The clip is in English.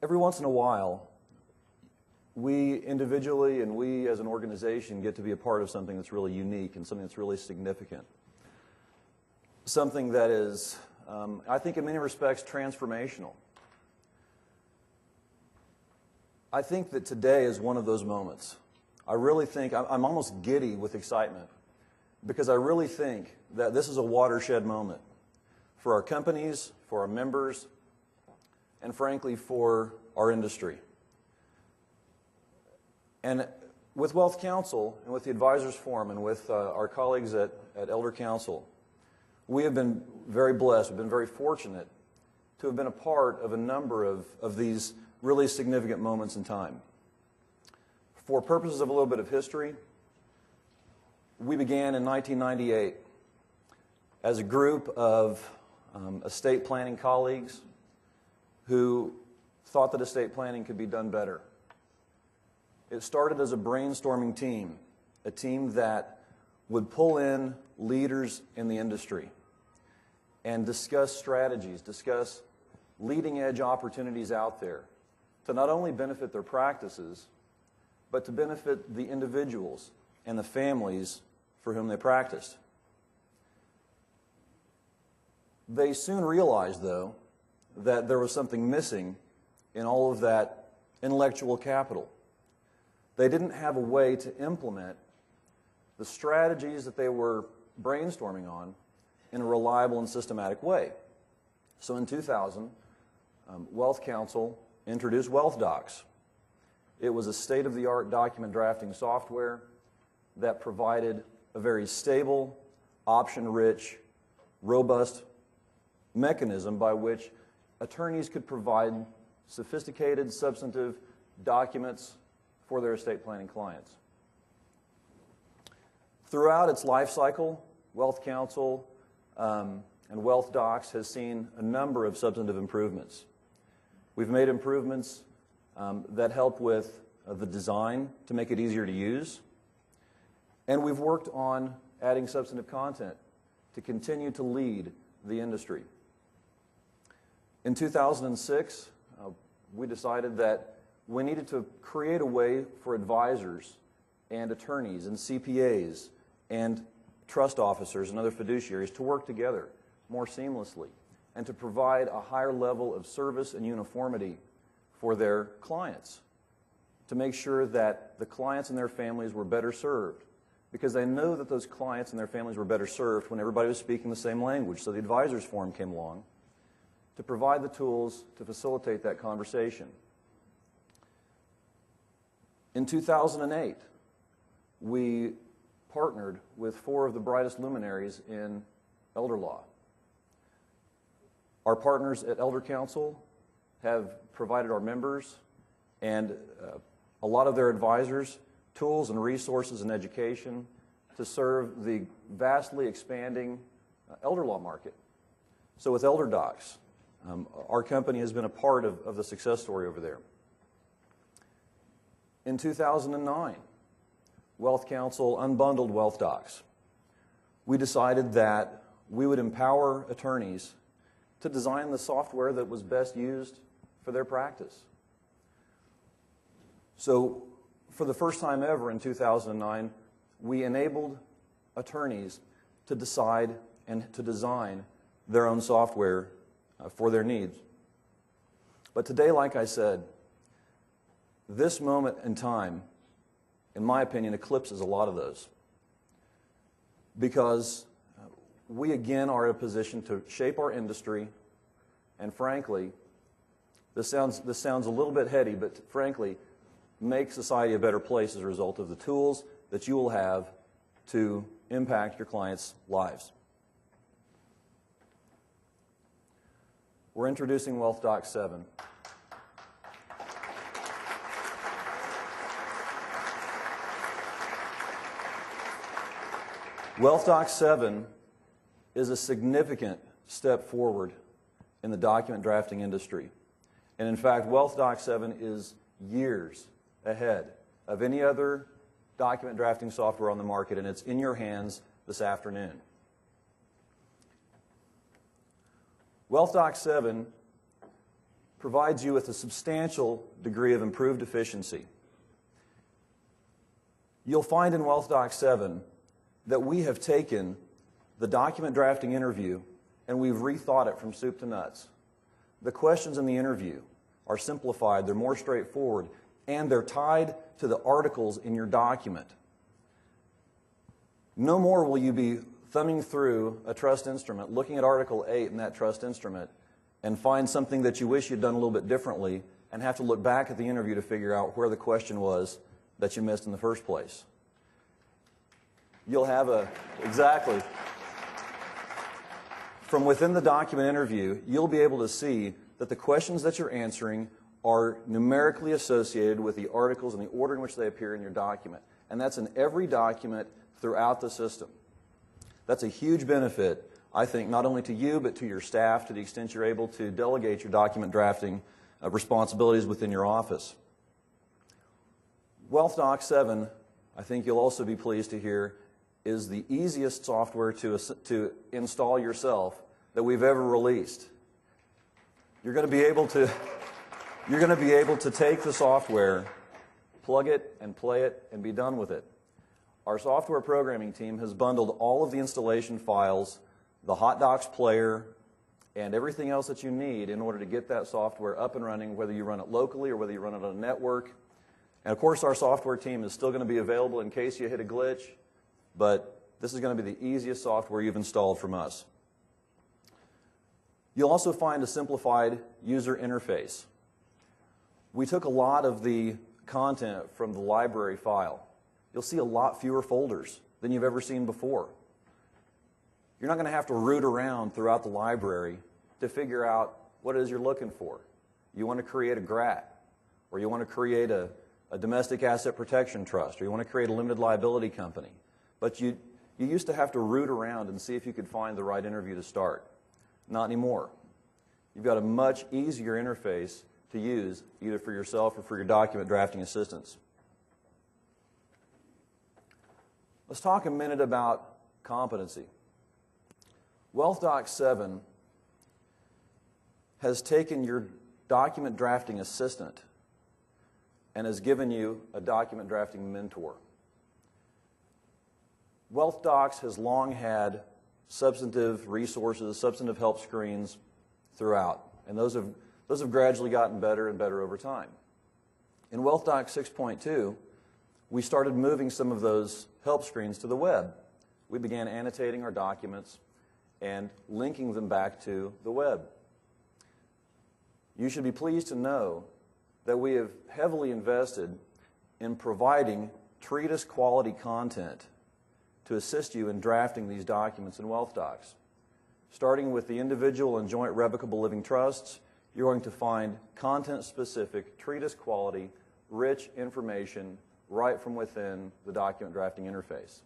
Every once in a while, we individually and we as an organization get to be a part of something that's really unique and something that's really significant. Something that is, I think in many respects, transformational. I think that today is one of those moments. I really think, I'm almost giddy with excitement because I really think that this is a watershed moment for our companies, for our members, and frankly for our industry. And with WealthCounsel and with the Advisors Forum and with our colleagues at WealthCounsel, we have been very blessed, we've been very fortunate to have been a part of a number of these really significant moments in time. For purposes of a little bit of history, we began in 1998 as a group of estate planning colleagues who thought that estate planning could be done better. It started as a brainstorming team, a team that would pull in leaders in the industry and discuss strategies, discuss leading edge opportunities out there to not only benefit their practices, but to benefit the individuals and the families for whom they practiced. They soon realized, though, that there was something missing in all of that intellectual capital. They didn't have a way to implement the strategies that they were brainstorming on in a reliable and systematic way. So in 2000, WealthCounsel introduced WealthDocx. It was a state-of-the-art document drafting software that provided a very stable, option-rich, robust mechanism by which attorneys could provide sophisticated, substantive documents for their estate planning clients. Throughout its life cycle, WealthCounsel and WealthDocx has seen a number of substantive improvements. We've made improvements that help with the design to make it easier to use, and we've worked on adding substantive content to continue to lead the industry. In 2006, we decided that we needed to create a way for advisors and attorneys and CPAs and trust officers and other fiduciaries to work together more seamlessly and to provide a higher level of service and uniformity for their clients, to make sure that the clients and their families were better served, because they know that those clients and their families were better served when everybody was speaking the same language. So the Advisors Forum came along to provide the tools to facilitate that conversation. In 2008, we partnered with 4 of the brightest luminaries in elder law. Our partners at WealthCounsel have provided our members and a lot of their advisors tools and resources and education to serve the vastly expanding elder law market. So with WealthDocx, our company has been a part of the success story over there. In 2009, WealthCounsel unbundled WealthDocx. We decided that we would empower attorneys to design the software that was best used for their practice. So for the first time ever in 2009, we enabled attorneys to decide and to design their own software for their needs. But today, like I said, this moment in time, in my opinion, eclipses a lot of those. Because we again are in a position to shape our industry, and frankly, this sounds a little bit heady, but frankly, make society a better place as a result of the tools that you will have to impact your clients' lives. We're introducing WealthDocx 7. WealthDocx 7 is a significant step forward in the document drafting industry. And in fact, WealthDocx 7 is years ahead of any other document drafting software on the market, and it's in your hands this afternoon. WealthDocx 7 provides you with a substantial degree of improved efficiency. You'll find in WealthDocx 7 that we have taken the document drafting interview and we've rethought it from soup to nuts. The questions in the interview are simplified, they're more straightforward, and they're tied to the articles in your document. No more will you be thumbing through a trust instrument, looking at Article 8 in that trust instrument, and find something that you wish you'd done a little bit differently and have to look back at the interview to figure out where the question was that you missed in the first place. You'll have exactly. From within the document interview, you'll be able to see that the questions that you're answering are numerically associated with the articles and the order in which they appear in your document. And that's in every document throughout the system. That's a huge benefit, I think, not only to you, but to your staff, to the extent you're able to delegate your document drafting responsibilities within your office. WealthDocx 7, I think you'll also be pleased to hear, is the easiest software to install yourself that we've ever released. You're going to be able to take the software, plug it and play it, and be done with it. Our software programming team has bundled all of the installation files, the HotDocs player, and everything else that you need in order to get that software up and running, whether you run it locally or whether you run it on a network. And of course, our software team is still going to be available in case you hit a glitch, but this is going to be the easiest software you've installed from us. You'll also find a simplified user interface. We took a lot of the content from the library file. You'll see a lot fewer folders than you've ever seen before. You're not going to have to root around throughout the library to figure out what it is you're looking for. You want to create a GRAT, or you want to create a domestic asset protection trust, or you want to create a limited liability company. But you used to have to root around and see if you could find the right interview to start. Not anymore. You've got a much easier interface to use, either for yourself or for your document drafting assistants. Let's talk a minute about competency. WealthDocx 7 has taken your document drafting assistant and has given you a document drafting mentor. WealthDocx has long had substantive resources, substantive help screens throughout, and those have gradually gotten better and better over time. In WealthDocx 6.2, we started moving some of those help screens to the web. We began annotating our documents and linking them back to the web. You should be pleased to know that we have heavily invested in providing treatise quality content to assist you in drafting these documents in WealthDocx. Starting with the individual and joint revocable living trusts, you're going to find content-specific, treatise-quality, rich information right from within the document drafting interface.